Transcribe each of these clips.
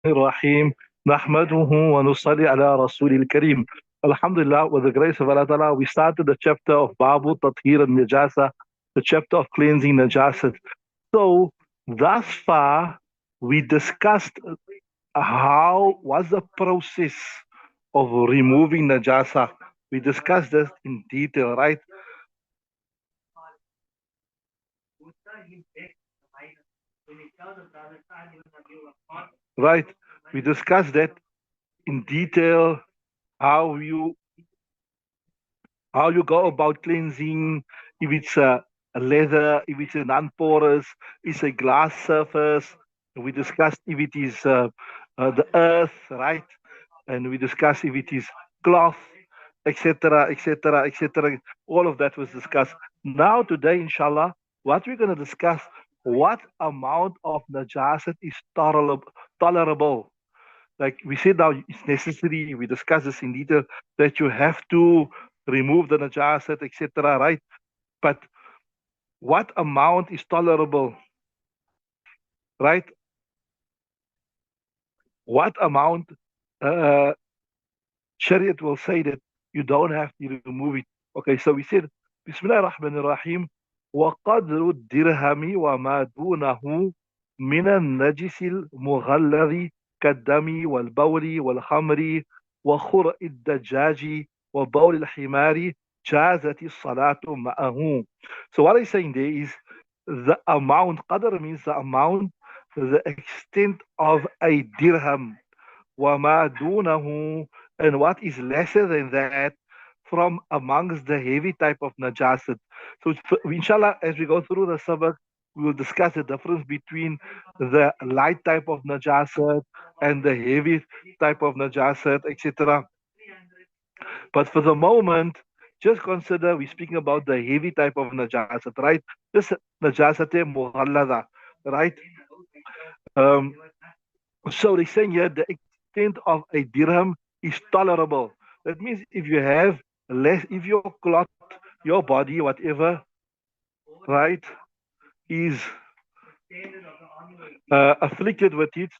Rahim. Nahmaduhu wa nusalli ala Rasulil Kareem. Alhamdulillah, with the grace of Allah Ta'ala, we started the chapter of Babu Tathir and Najasa, the chapter of cleansing Najasat. So, thus far, we discussed how was the process of removing Najasa. We discussed this in detail, right? Right. We discussed that in detail, how you how you go about cleansing, if it's a leather, if it's a non-porous, it's a glass surface. We discussed if it is the earth, right? And we discussed if it is cloth, etc., etc., etc. All of that was discussed. Now, today, inshallah, what we're going to discuss, what amount of najasat is tolerable. Like we said now, it's necessary. We discussed this in detail that you have to remove the najasat, etc. Right? But what amount is tolerable? Right? What amount? Uh, Shariat will say that you don't have to remove it. Okay, so we said, Bismillah ar-Rahman ar-Rahim, وَقَدْرُ الدِّرْهَمِ وَمَا دُونَهُ مِنَ النَّجِسِ الْمُغَلَّظِ كالدم والبول والخمر وخرء الدجاج وبول الحمار جازت الصلاة معه. So what I'm saying there is the amount, qadr means the amount, the extent of a dirham. وَمَا دُونَهُ, and what is lesser than that from amongst the heavy type of najasat. So inshallah, as we go through the sabak, we will discuss the difference between the light type of najasat and the heavy type of najasat, etc. But for the moment, just consider we're speaking about the heavy type of najasat, right? This najasat mughallada, right? Um, so they're saying here the extent of a dirham is tolerable. That means if you have less, if your cloth, your body, whatever, right, is afflicted with it,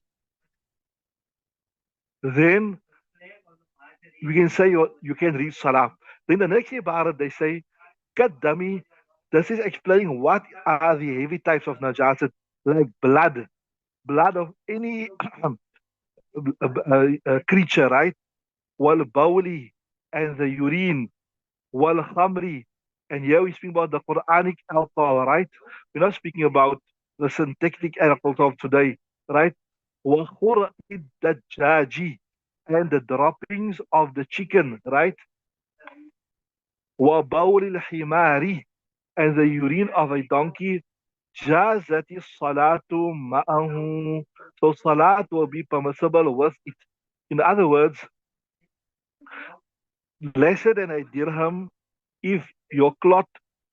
then we can say you can read salah. Then the next ibarat they say, Kaddami, this is explaining what are the heavy types of najasat, like blood of any creature, right? Wal bawli, and the urine, wal khamri. And here we speak about the Quranic alcohol, right? We're not speaking about the synthetic alcohol of today, right? Wa khura'id dajaji, and the droppings of the chicken, right? Wa bawlil himari, and the urine of a donkey. Jazati salatu ma'ahu. So salat will be permissible with it. In other words, lesser than a dirham, if your cloth,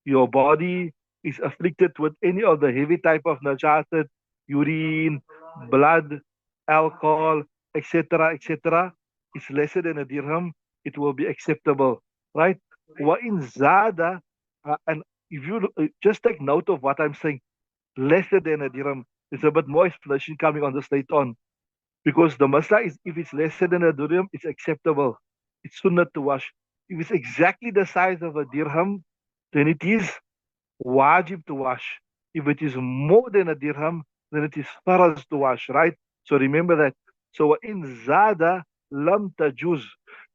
your body is afflicted with any of the heavy type of najasat, urine, blood, alcohol, etc., etc., it's lesser than a dirham, it will be acceptable, right? Wa in zada, and if you just take note of what I'm saying, lesser than a dirham, there's a bit more explanation coming on this later on. Because the masla is if it's lesser than a dirham, it's acceptable. It's sunnah to wash. If it's exactly the size of a dirham, then it is wajib to wash. If it is more than a dirham, then it is faraz to wash, right? So remember that. So in zada lam tajuz.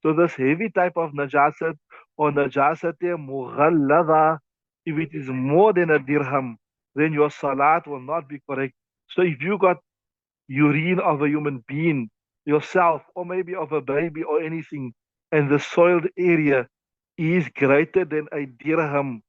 So this heavy type of najasat or najasat mughallada, if it is more than a dirham, then your salat will not be correct. So if you got urine of a human being, yourself, or maybe of a baby or anything, and the soiled area is greater than a dirham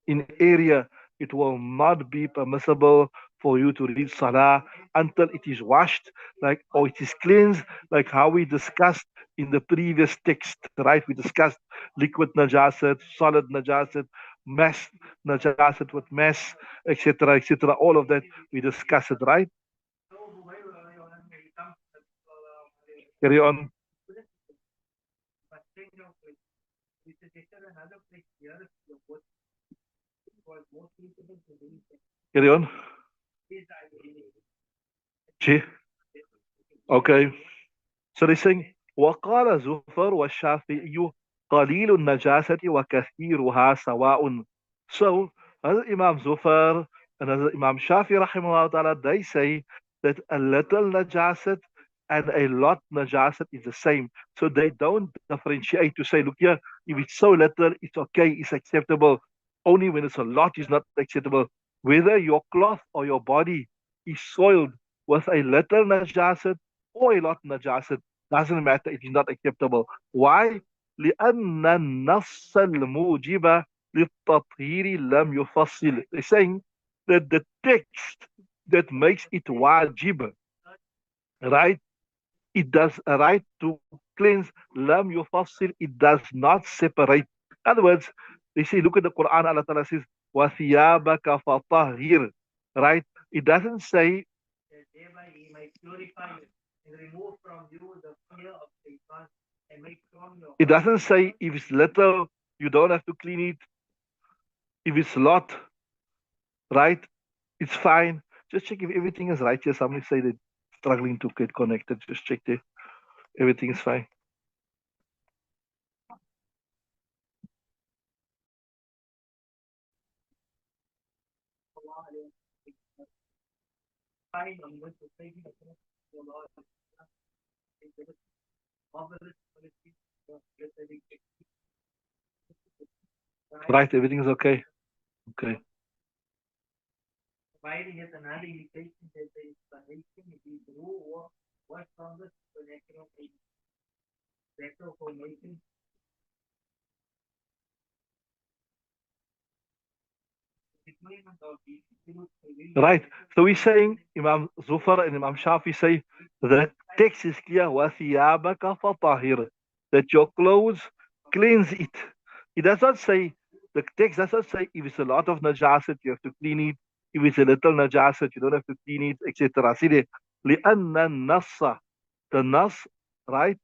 in area, it will not be permissible for you to read salah until it is washed, like or it is cleansed, like how we discussed in the previous text, right? We discussed liquid najasat, solid najasat, mass najasat with mass, etc., etc. All of that we discussed it, right? Carry on. Carry on. Chi. Okay. So they're saying, وقال زفر والشافعي قليل النجاسة وكثيرها سواء. So, as Imam Zufar and as Imam Shafi rahimahullah ta'ala, they say that a little najasat and a lot najasat is the same. So they don't differentiate to say, look here, if it's so little, it's okay, it's acceptable. Only when it's a lot, it's not acceptable. Whether your cloth or your body is soiled with a little najasat or a lot najasat, doesn't matter, it is not acceptable. Why? لأن النص الموجب للتطهير لم يفصل. They're saying that the text that makes it wajib, right? It does right to cleanse lam yufassil, it does not separate. In other words, they say, look at the Quran, Allah Ta'ala says, وَثِيَابَكَ فَطَهِّرْ, right? It doesn't say it doesn't say if it's little, you don't have to clean it. If it's a lot, right, it's fine. Just check if everything is right here. Somebody say they're struggling to get connected. Just check there. Everything is fine. Right, everything is okay. Okay. Right. So we're saying Imam Zufar and Imam Shafi say that text is clear, وَثِيَابَكَ فَطَهِرْ, that your clothes cleanse it. It does not say, the text does not say if it's a lot of najasat, you have to clean it. If it's a little najasat, you don't have to clean it, etc. See there, لِأَنَّ النَّصَّ, the nas, right?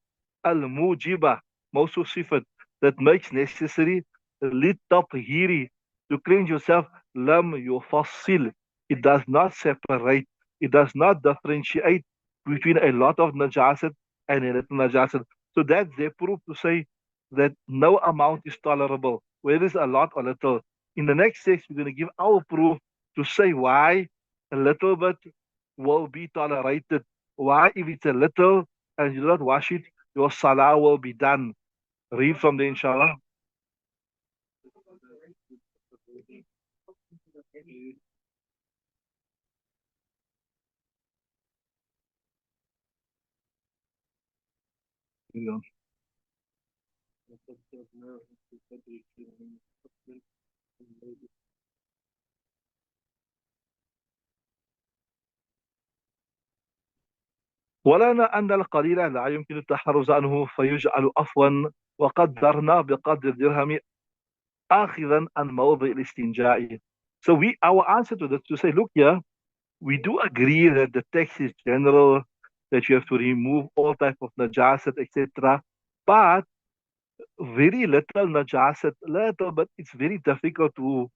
Al-mujiba, mawsu sifat, that makes necessary, لِلتطهير, to cleanse yourself, lam yufassil, it does not separate, it does not differentiate between a lot of najasat and a little najasat. So that's their proof to say that no amount is tolerable, whether it's a lot or little. In the next section, we're going to give our proof to say why a little bit will be tolerated. Why, if it's a little and you do not wash it, your salah will be done. Read from the inshallah. Yeah. ولنا أن القليل لا يمكن التحرز عنه فيجعل عفوا وقدرنا بقدر الدرهم آخذا عن موضع الاستنجاء. So our answer to that to say, look here, we do agree that the text is general, that you have to remove all type of najasat, etc. But very little najasat, little, but it's very difficult to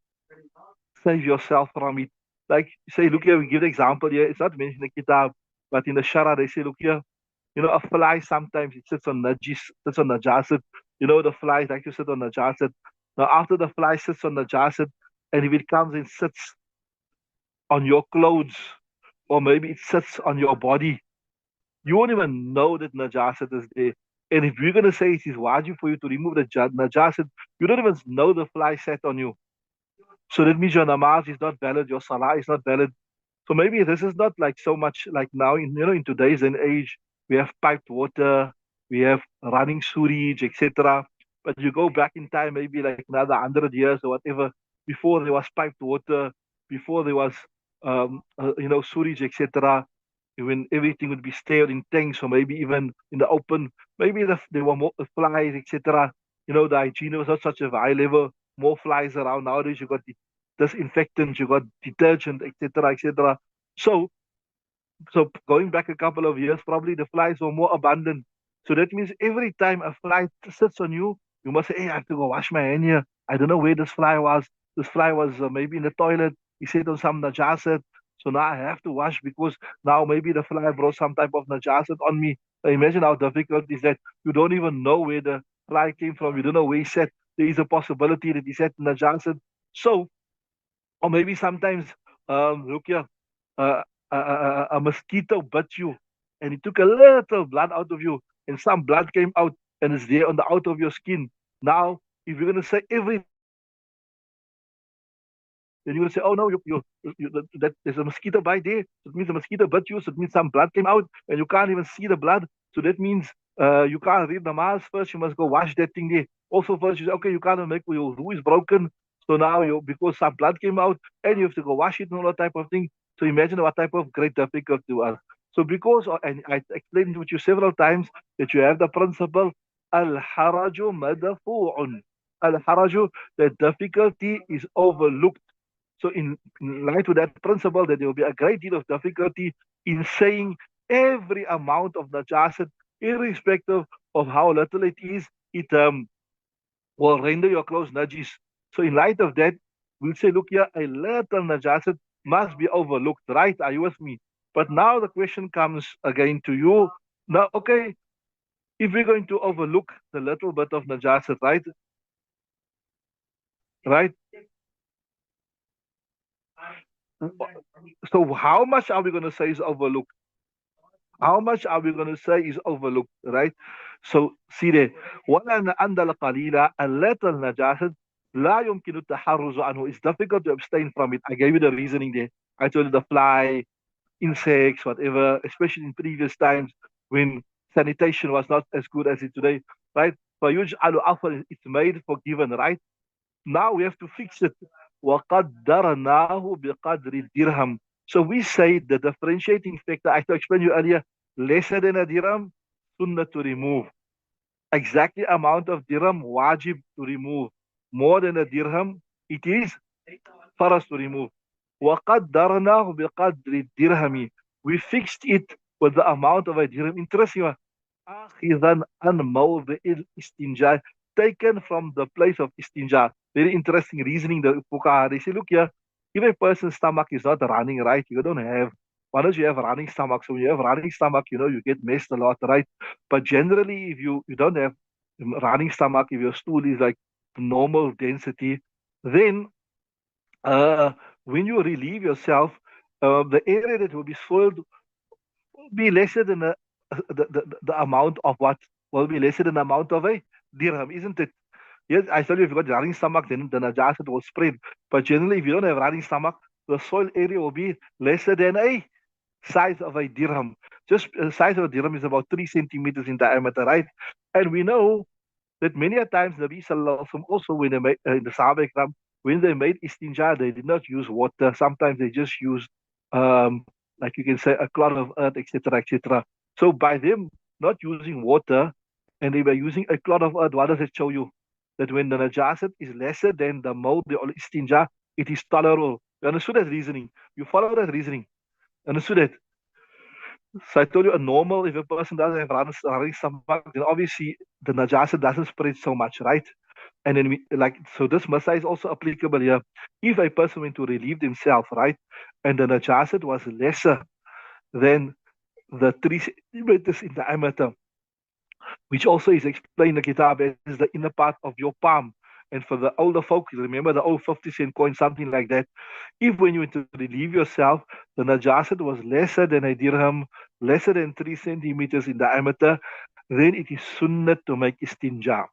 save yourself from it. Like say, look here, we give the example here. It's not mentioned in the kitab, but in the Shara they say, look here, you know, a fly sometimes it sits on najis, sits on najasat. You know, the flies like to sit on najasat. Now after the fly sits on najasat, and if it comes and sits on your clothes, or maybe it sits on your body, you won't even know that najasat is there. And if you're gonna say it is wajib for you to remove the najasat, you don't even know the fly sat on you. So that means your namaz is not valid, your salah is not valid. So maybe this is not like so much like now in in today's and age we have piped water, we have running sewage, etc. But you go back in time maybe like another 100 years or whatever, before there was piped water, before there was sewage, etc. When everything would be stored in tanks or maybe even in the open, maybe there were more flies, etc. The hygiene was not such a high level, more flies around. Nowadays you got disinfectant, you got detergent, etc., etc. So, so going back a couple of years, probably the flies were more abundant. So that means every time a fly sits on you, you must say, "Hey, I have to go wash my hand here. I don't know where this fly was. This fly was maybe in the toilet. He sat on some najasat." So now I have to wash because now maybe the fly brought some type of najasat on me. So imagine how difficult it is that you don't even know where the fly came from. You don't know where he sat. There is a possibility that he sat najasat. So, or maybe sometimes, look here, uh, a mosquito bit you and it took a little blood out of you and some blood came out and it's there on the out of your skin. Now, if you're going to say every time you wash your hands, then you're going to say, oh no, that there's a mosquito bite there. So it means the mosquito bit you. So it means some blood came out and you can't even see the blood. So that means you can't read namaz first. You must go wash that thing there. Also, first you say, okay, you can't make your wudu is broken. So now you because some blood came out and you have to go wash it and all that type of thing. So imagine what type of great difficulty to us. So because and I explained to you several times that you have the principle al-haraju madafu'un. Al-haraju, the difficulty is overlooked. So in light of that principle, that there will be a great deal of difficulty in saying every amount of najasat, irrespective of how little it is, it will render your clothes najis. So in light of that, we'll say, look here, a little najasat must be overlooked, right? Are you with me? But now the question comes again to you. Now, okay, if we're going to overlook the little bit of najasat, right? Right? So how much are we going to say is overlooked? How much are we going to say is overlooked, right? So see there, وَلَنْ أَنْدَ الْقَلِيلَ a little najasat لا يمكن التحرز عنه. It's difficult to abstain from it. I gave you the reasoning there. I told you the fly, insects, whatever, especially in previous times when sanitation was not as good as it today, right? فَيُجْعَلُ عَفْوًا, it's made forgiven, right? Now we have to fix it. وَقَدَّرْنَاهُ بِقَدْرِ الدِّرْهَمِ. So we say the differentiating factor, I explained you earlier, lesser than a dirham, sunnah to remove. Exactly amount of dirham, wajib to remove. More than a dirham, it is faras to remove. وَقَدَّرْنَاهُ بِقَدْرِ الدِّرْهَمِ. We fixed it with the amount of a dirham. Interesting. آخذا عن موضع الاستنجاء, taken from the place of istinja. Very interesting reasoning, the fuqaha. They say, look here, if a person's stomach is not running right, you don't have, why don't you have running stomach? So when you have running stomach, you get messed a lot, right? But generally, if you don't have running stomach, if your stool is like normal density, then uh, when you relieve yourself, the area that will be soiled will be lesser than the amount of what will be lesser than the amount of a dirham, isn't it? Yes, I tell you, if you've got running stomach, then the najasat will spread. But generally, if you don't have running stomach, the soil area will be lesser than a size of a dirham. Just the size of a dirham is about 3 centimeters in diameter, right? And we know that many a times Nabi Sallallahu Alaihi Wasallam also when they made in the Sahaba Ikram, when they made istinja, they did not use water. Sometimes they just used like you can say a clod of earth, etc., etc. So by them not using water and they were using a clod of earth, what does it show you? That when the najasat is lesser than the mold, the istinja, it is tolerable. You understood that reasoning? You follow that reasoning? Understood that? So I told you a normal, if a person doesn't have running stomach, then obviously the najasa doesn't spread so much, right? And then so this masala is also applicable here. If a person went to relieve themselves, right, and the najasa was lesser than the 3 centimeters in diameter, which also is explained in the kitab as the inner part of your palm. And for the older folk, remember the old 50-cent coin, something like that. If when you went to relieve yourself, the najasat was lesser than a dirham, lesser than 3 centimeters in diameter, then it is sunnah to make istinja.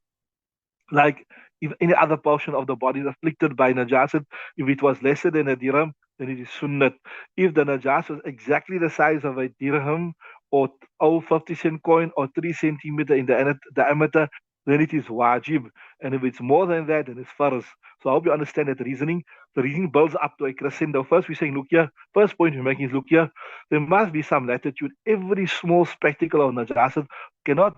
Like if any other portion of the body is afflicted by najasat, if it was lesser than a dirham, then it is sunnat. If the najas was exactly the size of a dirham or old 50-cent coin or 3 centimeter in the diameter, then it is wajib. And if it's more than that, then it's farz. So I hope you understand that reasoning. The reasoning builds up to a crescendo. First, we're saying, look here. First point we're making is, look here. There must be some latitude. Every small spectacle of najasat cannot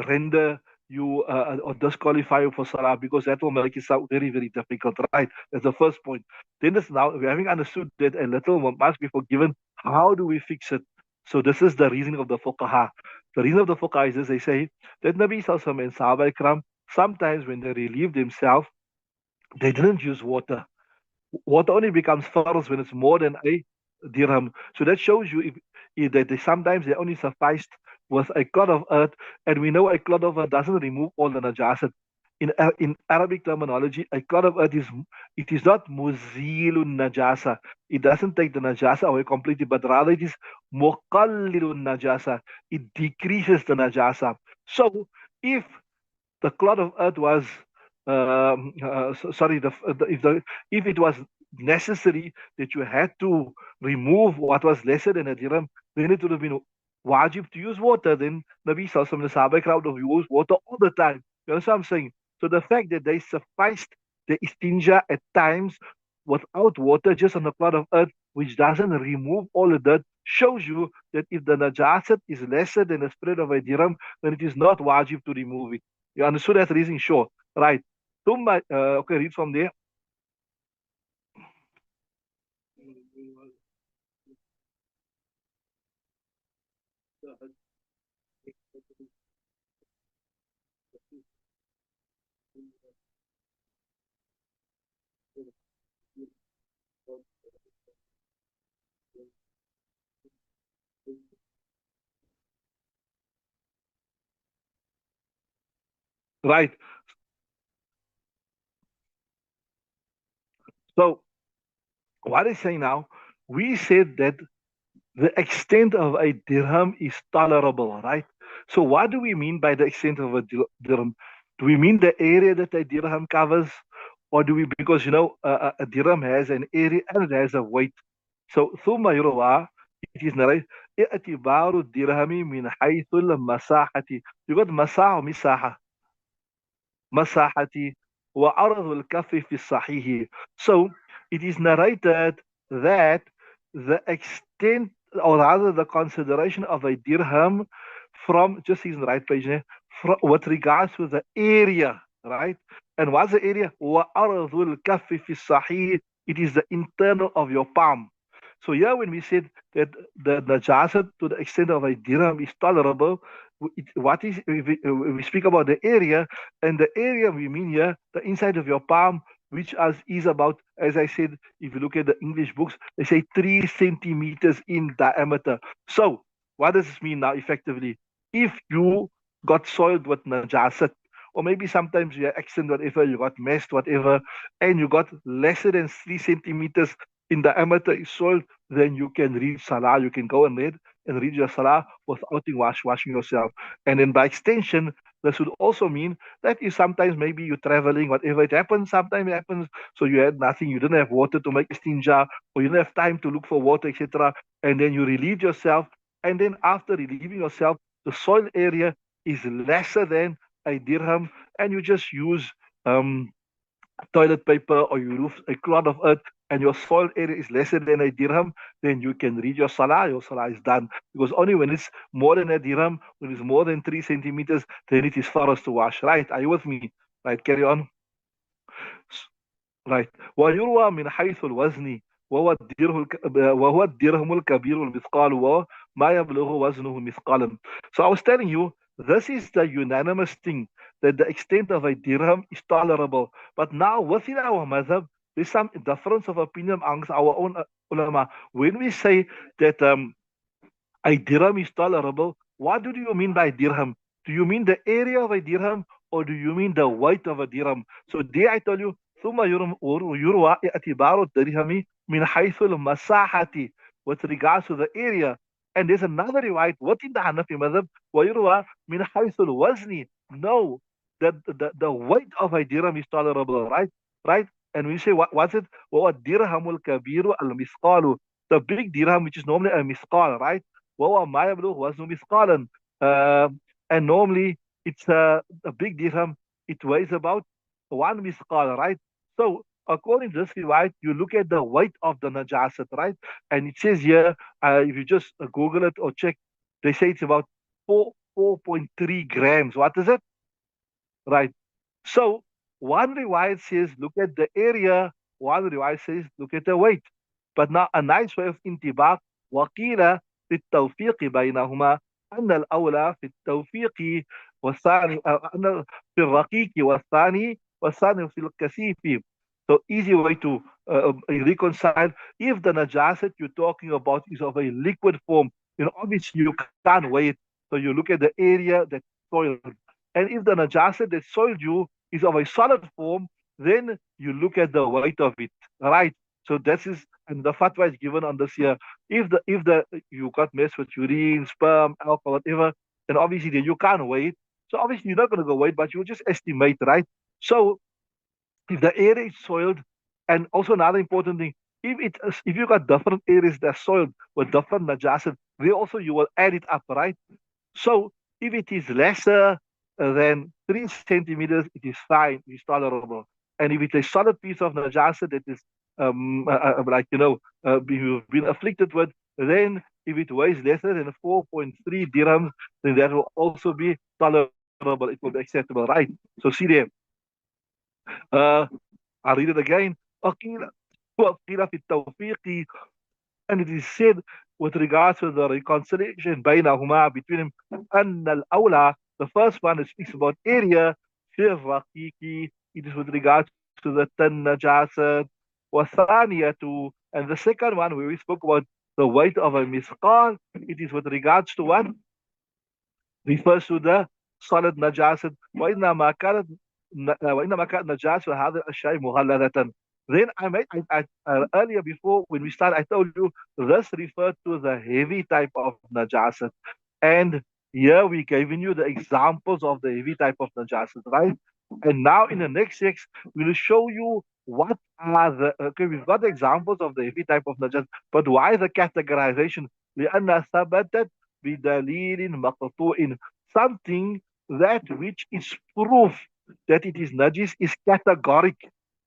render you or disqualify you for salah because that will make it sound very, very difficult, right? That's the first point. Then this now, we having understood that a little one must be forgiven, how do we fix it? So this is the reasoning of the fuqaha. The reason of the fuqaha is this, they say that Nabi Sallallahu Alaihi Wasallam and Sahaba Ikram, sometimes when they relieve themselves, they didn't use water. Water only becomes farz when it's more than a dirham. So that shows you if that sometimes they only sufficed with a clod of earth, and we know a clod of earth doesn't remove all the najasat. In Arabic terminology, a clod of earth is not muzilun najasa. It doesn't take the najasa away completely, but rather it is muqallilun najasa. It decreases the najasa. So if the clod of earth was sorry if it was necessary that you had to remove what was lesser than a dirham, then it would have been wajib to use water. Then Nabi Sallallahu Alaihi Wasallam, the Sahaba crowd have used water all the time. You understand what I'm saying? So the fact that they sufficed the istinja at times without water, just on the clod of earth, which doesn't remove all the dirt, shows you that if the najasat is lesser than the spread of a dirham, then it is not wajib to remove it. You understood that reason? Sure. Right. Okay, read from there. Right. So what I say now, we said that the extent of a dirham is tolerable, right? So what do we mean by the extent of a dirham? Do we mean the area that a dirham covers? Or do we, because a dirham has an area and it has a weight. So ثم يروى, it is narrated اعتبار الدرهم من حيث المساحة. You got مساحة ومساحة. مساحة وعرض الكف في الصحيح. So it is narrated that the extent, or rather the consideration of a dirham from, just he's in the right page there, with regards to the area, right? And what's the area? وعرض الكف في الصحيح. It is the internal of your palm. So here when we said that the najasat to the extent of a dirham is tolerable, what is, we speak about the area, and the area we mean here, the inside of your palm, which is about, as I said, if you look at the English books, they say 3 centimeters in diameter. So what does this mean now effectively? If you got soiled with najasat, or maybe sometimes you accident, whatever, you got messed, whatever, and you got lesser than 3 centimeters in diameter is soiled, then you can read salah, you can go and read your salah without washing yourself. And then by extension, this would also mean that if sometimes maybe you're traveling, whatever it happens, sometimes it happens, so you had nothing, you didn't have water to make istinja, or you didn't have time to look for water, etc. And then you relieve yourself, and then after relieving yourself, the soil area is lesser than a dirham, and you just use toilet paper, or you use a clod of earth, and your soil area is lesser than a dirham, then you can read your salah is done. Because only when it's more than a dirham, when it's more than 3 centimeters, then it is for us to wash. Right? Are you with me? Right, carry on. Right. ويروى من حيث الوزن وهو الدرهم الكبير المثقال وهو ما يبلغ وزنه مثقالا. So I was telling you, this is the unanimous thing, that the extent of a dirham is tolerable. But now within our madhab, there's some difference of opinion amongst our own ulama. When we say that a dirham is tolerable, what do you mean by dirham? Do you mean the area of a dirham, or do you mean the weight of a dirham? So there I tell you, ثم يروى اعتبار الدرهم من حيث المساحة, with regards to the area. And there's another riwayat within the Hanafi madhab, ويروى من حيث الوزن. No, the weight of a dirham is tolerable, right? Right? And we say, what's it? وهو الدرهم الكبير المثقال. The big dirham, which is normally a misqal, right? وهو ما يبلغ وزنه مثقالا. And normally it's a big dirham. It weighs about 1 misqal, right? So according to this riwayat, you look at the weight of the najasat, right? And it says here, if you just Google it or check, they say it's about 4.3 grams. What is it? Right. So one riwayat says look at the area, one riwayat says look at the weight. But now a nice way of intibaq, وقيل في التوفيق بينهما أن الأولى في التوفيق والثاني أن في الرقيق والثاني في الكثيف. So easy way to reconcile. If the najasat you're talking about is of a liquid form, obviously you can't weigh it. So you look at the area that's soiled. And if the najasat that soiled you is of a solid form, then you look at the weight of it, right? So this is, and the fatwa is given on this here. If the you got messed with urine, sperm, alcohol, whatever, then obviously then you can't weigh it. So obviously you're not going to go weigh it, but you just estimate, right? So if the area is soiled, and also another important thing, if you got different areas that's soiled with different najasat, they also you will add it up, right? So if it is lesser than 3 centimeters, it is fine, it is tolerable. And if it's a solid piece of najasa that is like you've been afflicted with, then if it weighs lesser than 4.3 dirhams, then that will also be tolerable. It will be acceptable, right? So see there. Uh, I'll read it again. وقيل وقيل في التوفيق, and it is said with regards to the reconciliation بينهما between them أن الأولى, the first one that speaks about area في الرقيق, it is with regards to the ten najasat. والثانية, and the second one where we spoke about the weight of a misqal, it is with regards to what refers to the solid najasat. وإنما كانت نجاسة هذه الأشياء مغلظة. Then earlier before when we started, I told you this referred to the heavy type of najasat. And here we giving you the examples of the heavy type of najasat, right? And now in the next six, we'll show you what are okay, we've got the examples of the heavy type of najasat, but why the categorization? لأن ثبتت بدليل مقطوع. Something that which is proof that it is najis is categoric.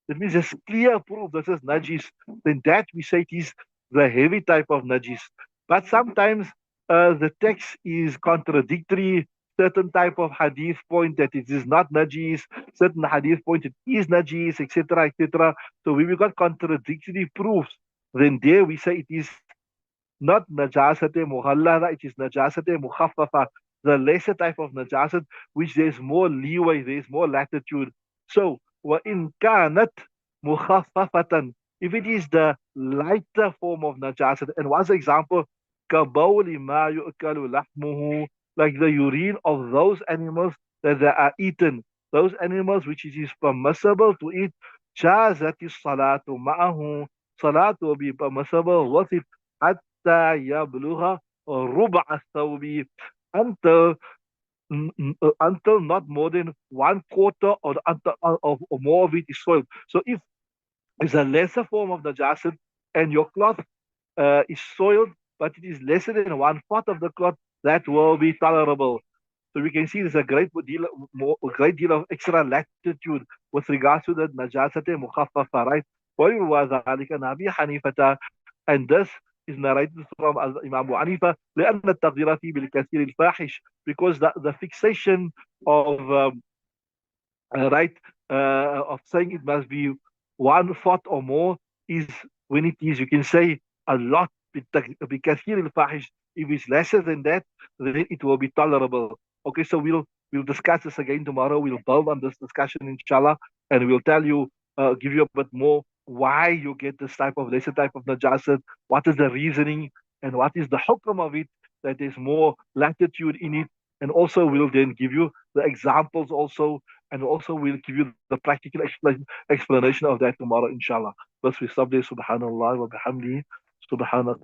That means there's clear proof this is najis. Then that we say it is the heavy type of najis. But sometimes the text is contradictory. Certain type of hadith point that it is not najis. Certain hadith point it is najis, etc., etc. So when we got contradictory proofs, then there we say it is not najasate muhallada, it is najasate mukhaffafa, the lesser type of najasat, which there's more leeway, there's more latitude. So, وَإِن كَانَتْ مُخَفَّفَةً, if it is the lighter form of najasat, and what's the example? كَبَوْلِ مَا يُؤْكَلُ لَحْمُهُ, like the urine of those animals that they are eaten, those animals which it is permissible to eat, جازت الصلاة معه, salat will be permissible with it حتى يبلغ ربع الثوب, until until not more than one quarter or until or more of it is soiled. So if it's a lesser form of najasat and your cloth is soiled, but it is lesser than one fourth of the cloth, that will be tolerable. So we can see there's a great deal of extra latitude with regards to the najasat mukhaffafa, right? ويروى ذلك عن أبي حنيفة, and this is narrated from Imam Abu Hanifa لأن التقدير فيه بالكثير الفاحش, because the fixation of right of saying it must be one fourth or more is when it is, you can say a lot بكثير الفاحش. If it's lesser than that, then it will be tolerable. Okay, so we'll discuss this again tomorrow. We'll build on this discussion, inshallah, and we'll tell you, give you a bit more why you get this type of lesser type of najasat, what is the reasoning, and what is the hukm of it, that there's more latitude in it. And also we'll then give you the examples also, and also we'll give you the practical explanation of that tomorrow, inshallah. But we stop there. Subhanallah wa bihamdi. Subhanak.